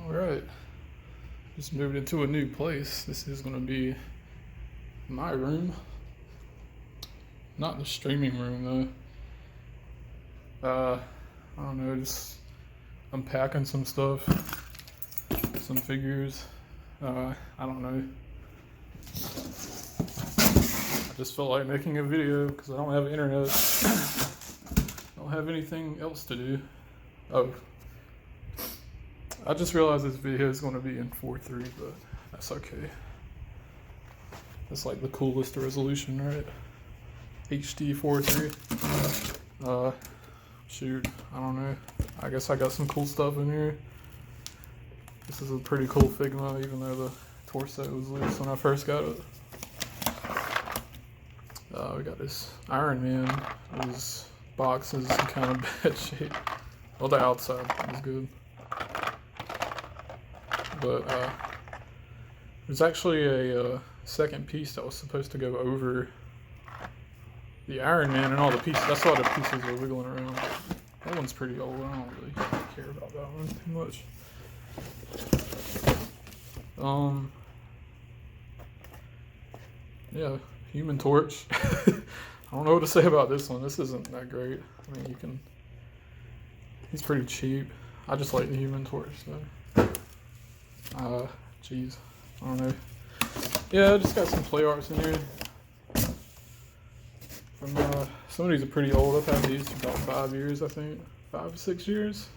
Alright, just moved into a new place. This is going to be my room. Not the streaming room though. I don't know, just unpacking some stuff, some figures. I don't know. I just felt like making a video because I don't have internet. I don't have anything else to do. Oh, I just realized this video is going to be in 4:3, but that's okay. That's like the coolest resolution, right? HD 4:3. Shoot, I don't know. I guess I got some cool stuff in here. This is a pretty cool Figma, even though the torso was loose when I first got it. We got this Iron Man. His box is in kind of bad shape. Well, the outside is good. But there's actually a second piece that was supposed to go over the Iron Man and all the pieces. That's why the pieces are wiggling around. That one's pretty old. I don't really care about that one too much. Yeah, Human Torch. I don't know what to say about this one. This isn't that great. I mean, he's pretty cheap. I just like the Human Torch though. Jeez, I don't know. Yeah, I just got some play arts in here. From some of these are pretty old. I've had these for about 5 years, I think. 5 or 6 years.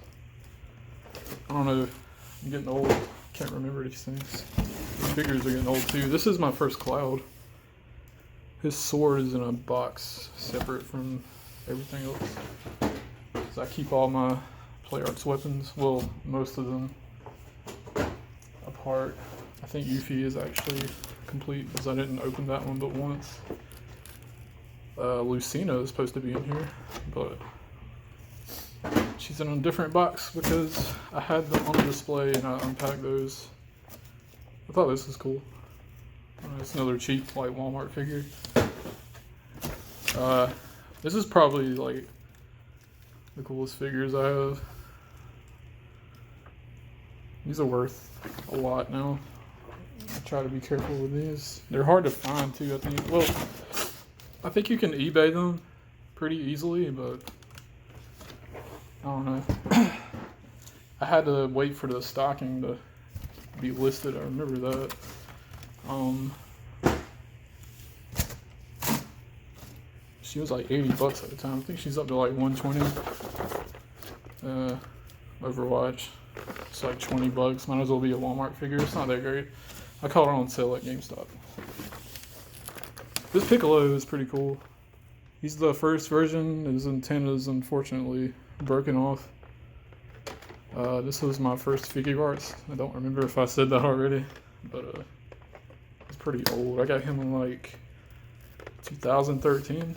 I don't know. I'm getting old. Can't remember these things. These figures are getting old too. This is my first Cloud. His sword is in a box separate from everything else. So I keep all my play arts weapons, well, most of them, apart. I think Yuffie is actually complete because I didn't open that one but once. Lucina is supposed to be in here, but she's in a different box because I had them on display and I unpacked those. I thought this was cool. It's another cheap like Walmart figure. This is probably like the coolest figures I have. These are worth a lot now. I try to be careful with these. They're hard to find too, I think. Well, I think you can eBay them pretty easily, but I don't know. I had to wait for the stocking to be listed. I remember that. She was like $80 at the time. I think she's up to like 120. Overwatch. It's like $20. Might as well be a Walmart figure. It's not that great. I caught it on sale at GameStop. This Piccolo is pretty cool. He's the first version. His antenna is unfortunately broken off. This was my first figure arts. I don't remember if I said that already, but it's pretty old. I got him in like 2013.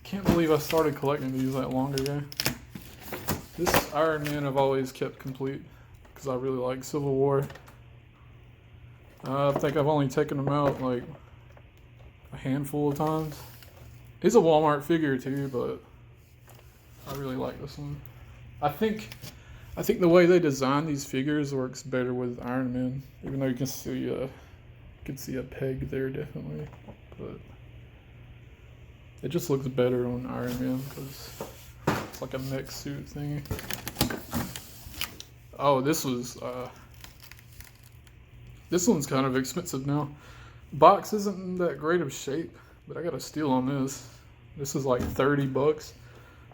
Can't believe I started collecting these that long ago. This Iron Man I've always kept complete because I really like Civil War. I think I've only taken him out like a handful of times. He's a Walmart figure too, but I really like this one. I think the way they design these figures works better with Iron Man, even though you can see a peg there definitely, but it just looks better on Iron Man because it's like a mech suit thing. Oh, this one's kind of expensive now. Box isn't in that great of shape, but I got a steal on this. This is like $30.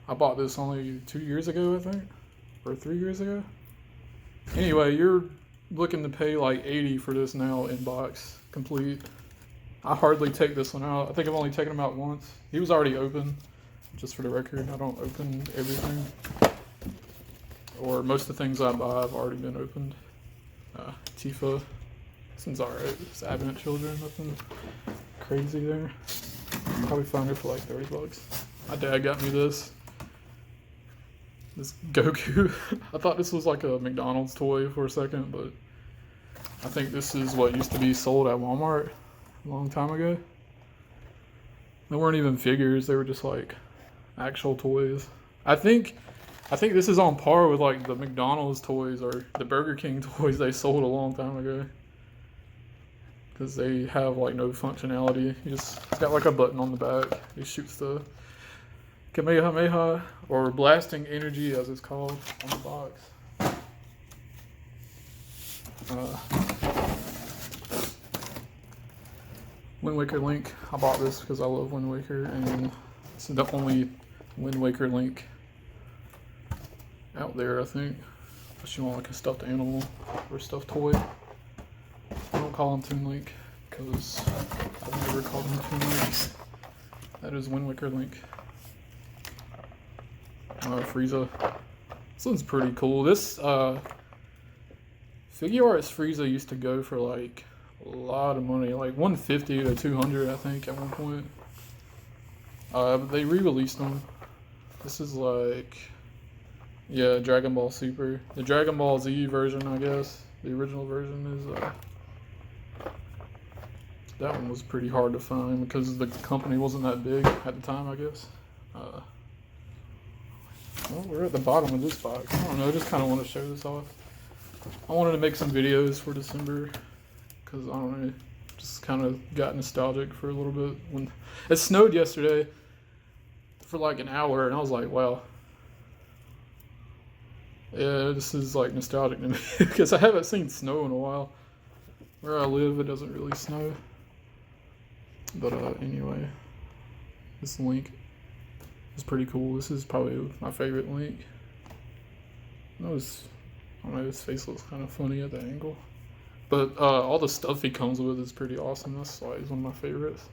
I bought this only 2 years ago, I think, or 3 years ago. Anyway, you're looking to pay like $80 for this now in box, complete. I hardly take this one out. I think I've only taken him out once. He was already open, just for the record. I don't open everything. Or most of the things I buy have already been opened. Tifa. This one's alright. It's Advent Children, nothing crazy there. Probably found it for like $30. My dad got me this. This Goku. I thought this was like a McDonald's toy for a second, but I think this is what used to be sold at Walmart a long time ago. They weren't even figures, they were just like actual toys. I think I think this is on par with like the McDonald's toys or the Burger King toys they sold a long time ago. Because they have like no functionality. It's got like a button on the back. It shoots the Kamehameha, or blasting energy as it's called on the box. Wind Waker Link. I bought this because I love Wind Waker, and it's the only Wind Waker Link out there, I think. Unless you want like a stuffed animal or a stuffed toy. I don't call him Toon Link because I've never called him Toon Links. That is Wind Waker Link. Frieza. This one's pretty cool. This Figure Arts Frieza used to go for like a lot of money, like 150 to 200, I think, at one point. But they re-released them. This is like, yeah, Dragon Ball Super. The Dragon Ball Z version, I guess. The original version is that one was pretty hard to find because the company wasn't that big at the time, I guess. Well, we're at the bottom of this box. I don't know, I just kind of want to show this off. I wanted to make some videos for December because, I don't know, just kind of got nostalgic for a little bit. When it snowed yesterday for like an hour, and I was like, wow. Yeah, this is like nostalgic to me because I haven't seen snow in a while. Where I live, it doesn't really snow. But anyway, this Link is pretty cool. This is probably my favorite Link. I don't know, his face looks kind of funny at the angle. But all the stuff he comes with is pretty awesome. That's why he's one of my favorites.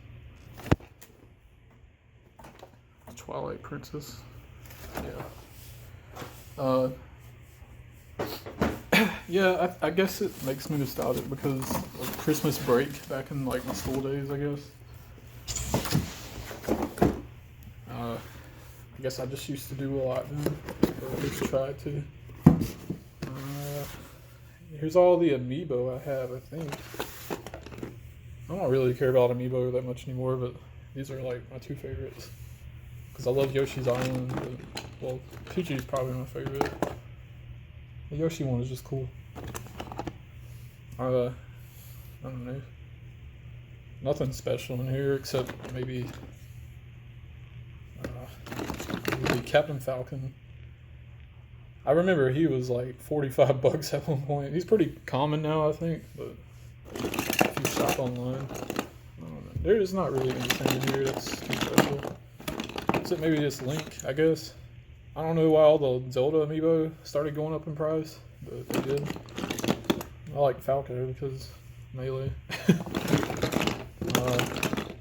Twilight Princess. Yeah. Yeah, I guess it makes me nostalgic because of Christmas break back in like my school days, I guess. I guess I just used to do a lot then, or at least try to. Here's all the amiibo I have, I think. I don't really care about amiibo that much anymore, but these are like my two favorites. Because I love Yoshi's Island, but, well, Peachy's probably my favorite. The Yoshi one is just cool. I don't know. Nothing special in here except maybe Captain Falcon. I remember he was like $45 at one point. He's pretty common now, I think, but if you shop online, I don't know. There's not really anything in here that's too special. Except maybe this Link, I guess. I don't know why all the Zelda amiibo started going up in price, but they did. I like Falco because Melee.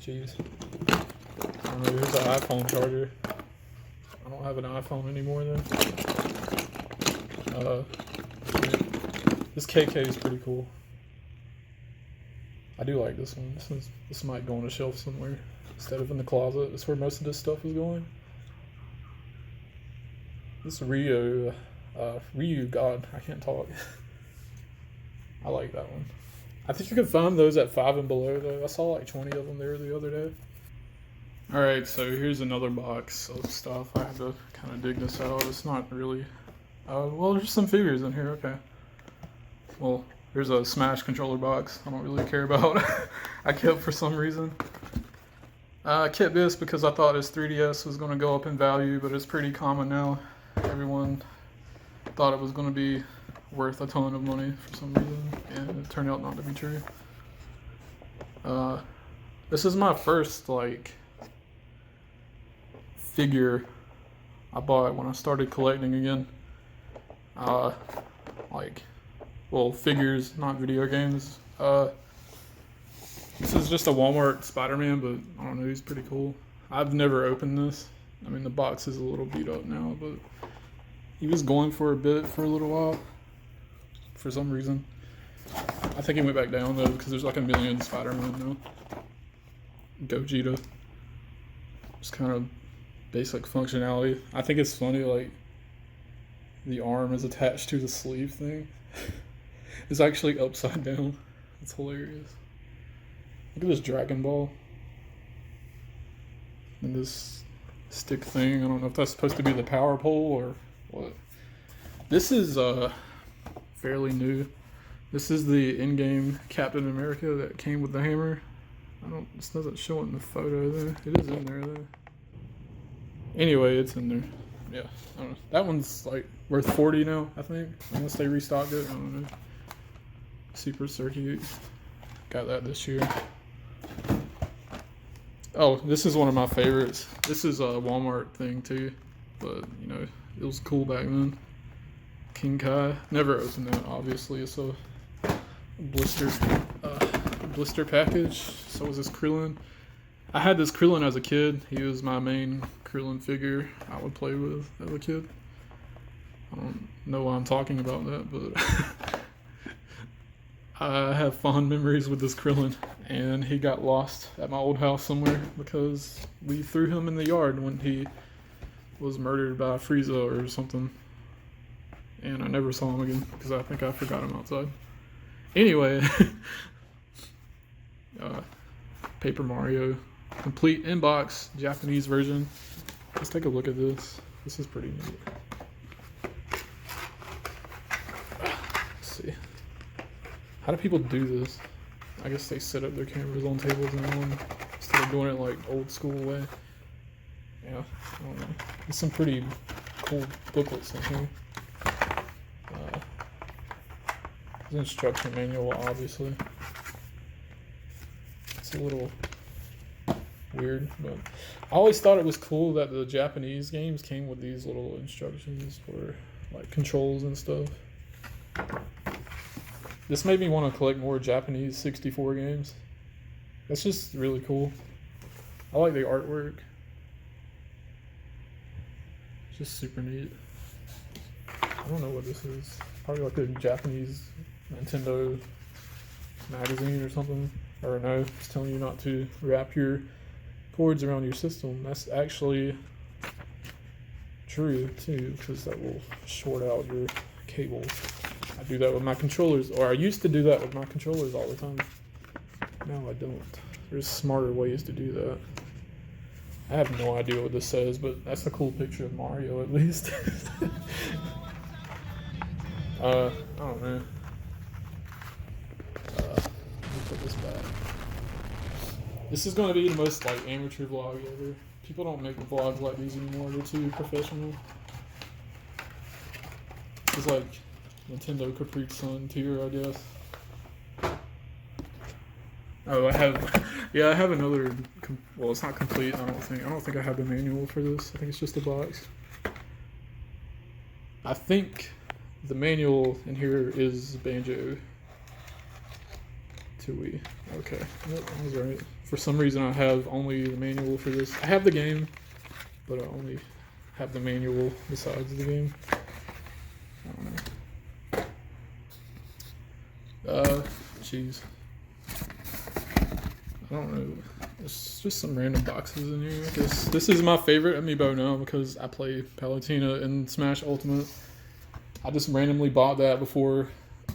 Jeez. I don't know, here's an iPhone charger. I don't have an iPhone anymore though. This KK is pretty cool. I do like this one. This might go on a shelf somewhere instead of in the closet. That's where most of this stuff is going. This Ryu, God, I can't talk. I like that one. I think you can find those at 5 and Below though. I saw like 20 of them there the other day. Alright, so here's another box of stuff. I had to kind of dig this out. It's not really... well, there's some figures in here, okay. Well, here's a Smash controller box. I don't really care about. I kept for some reason. I kept this because I thought his 3DS was going to go up in value, but it's pretty common now. Everyone thought it was going to be worth a ton of money for some reason, and it turned out not to be true. This is my first, like, figure I bought when I started collecting again. Well, figures, not video games. This is just a Walmart Spider-Man, but I don't know, he's pretty cool. I've never opened this. I mean, the box is a little beat up now, but he was going for a bit for a little while, for some reason. I think he went back down, though, because there's like a million Spider-Man now. Gogeta. Just kind of basic functionality. I think it's funny, like, the arm is attached to the sleeve thing. It's actually upside down. It's hilarious. Look at this Dragon Ball. And this stick thing. I don't know if that's supposed to be the power pole or What? This is fairly new. This is the in-game Captain America that came with the hammer. This doesn't show it in the photo though. It is in there though. Anyway, it's in there. Yeah, I don't know. That one's like worth 40 now, I think. Unless they restocked it, I don't know. Super Circuit. Got that this year. Oh, this is one of my favorites. This is a Walmart thing too, but you know, it was cool back then. King Kai. Never opened that, obviously. It's a blister package. So was this Krillin. I had this Krillin as a kid. He was my main Krillin figure I would play with as a kid. I don't know why I'm talking about that, but I have fond memories with this Krillin, and he got lost at my old house somewhere because we threw him in the yard when he was murdered by Frieza or something, and I never saw him again because I think I forgot him outside. Anyway, Paper Mario, complete inbox, Japanese version. Let's take a look at this. This is pretty neat. Let's see. How do people do this? I guess they set up their cameras on tables and on instead of doing it like old school way. Yeah, I don't know. There's some pretty cool booklets in here. There's an instruction manual, obviously. It's a little weird, but I always thought it was cool that the Japanese games came with these little instructions for like controls and stuff. This made me want to collect more Japanese 64 games. That's just really cool. I like the artwork. It's just super neat. I don't know what this is. Probably like a Japanese Nintendo magazine or something. Or no, it's telling you not to wrap your cords around your system. That's actually true too, because that will short out your cables. I do that with my controllers, or I used to do that with my controllers all the time. Now I don't. There's smarter ways to do that. I have no idea what this says, but that's a cool picture of Mario at least. I don't know. Let me put this back. This is going to be the most like amateur vlog ever. People don't make vlogs like these anymore. They're too professional. It's like Nintendo Capri Sun tier, I guess. Oh, I have another. Well, it's not complete. I don't think I have the manual for this. I think it's just a box. I think the manual in here is Banjo Tooie. Okay, yep, I was right. For some reason, I have only the manual for this. I have the game, but I only have the manual besides the game. I don't know. Jeez. I don't know. There's just some random boxes in here. This is my favorite amiibo now because I play Palutena in Smash Ultimate. I just randomly bought that before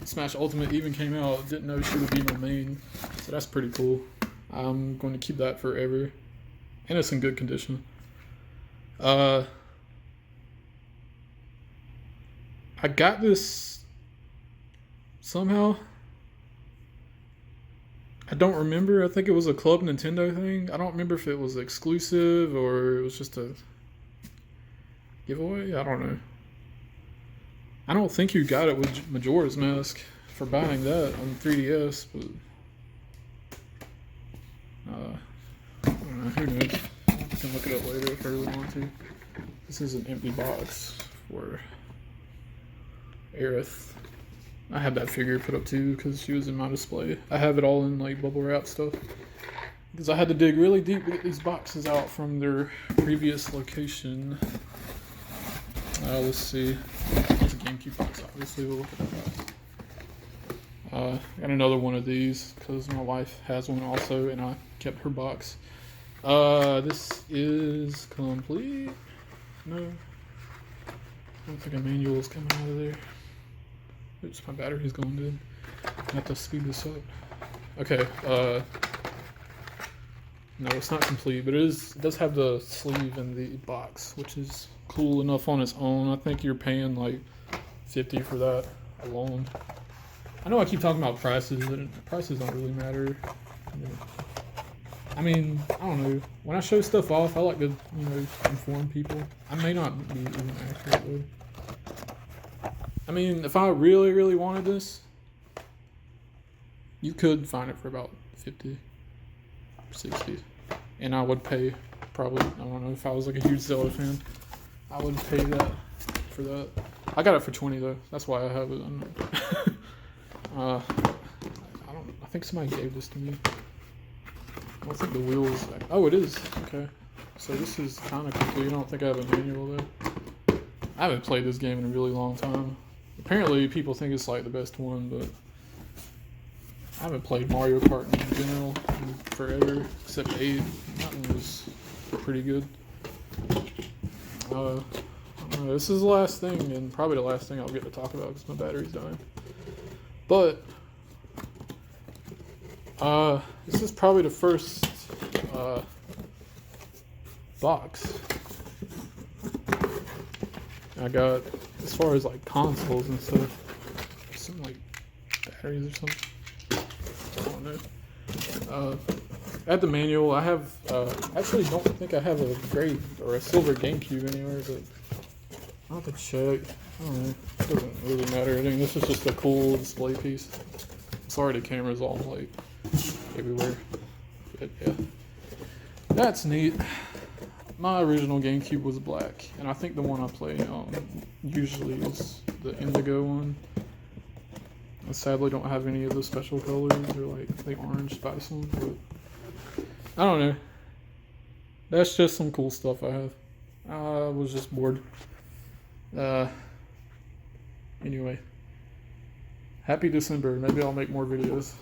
Smash Ultimate even came out. Didn't know she would be my main. So that's pretty cool. I'm going to keep that forever. And it's in good condition. I got this somehow. I don't remember. I think it was a Club Nintendo thing. I don't remember if it was exclusive or it was just a giveaway. I don't know. I don't think you got it with Majora's Mask for buying that on 3DS, but I don't know. Who knows? I can look it up later if I really want to. This is an empty box for Aerith. I have that figure put up too because she was in my display. I have it all in like bubble wrap stuff because I had to dig really deep to get these boxes out from their previous location. Let's see. It's a GameCube box, obviously. We'll look at that. Got another one of these because my wife has one also, and I kept her box. This is complete. No, I don't think a manual is coming out of there. Oops, my battery's going dead. I have to speed this up. Okay, No, it's not complete, but it does have the sleeve and the box, which is cool enough on its own. I think you're paying like 50 for that alone. I know I keep talking about prices, but prices don't really matter. I mean, I don't know. When I show stuff off, I like to, inform people. I may not be even accurate though. I mean, if I really, really wanted this, you could find it for about 50, 60, and I would pay probably. I don't know, if I was like a huge Zelda fan, I would pay that for that. I got it for 20 though. That's why I have it. I think somebody gave this to me. I don't think the wheels. Oh, it is. Okay. So this is kind of complete. I don't think I have a manual though. I haven't played this game in a really long time. Apparently, people think it's like the best one, but I haven't played Mario Kart in general in forever, except 8. That one was pretty good. I don't know, this is the last thing, and probably the last thing I'll get to talk about because my battery's dying. But this is probably the first box I got as far as like consoles and stuff. Some like batteries or something. I don't know. I had the manual. I have actually don't think I have a gray or a silver GameCube anywhere, but I'll have to check. I don't know. It doesn't really matter. I think this is just a cool display piece. Sorry, the camera's all like everywhere. But yeah, that's neat. My original GameCube was black, and I think the one I play usually is the indigo one. I sadly don't have any of the special colors or like the orange spice one, but I don't know. That's just some cool stuff I have. I was just bored. Anyway, happy December. Maybe I'll make more videos.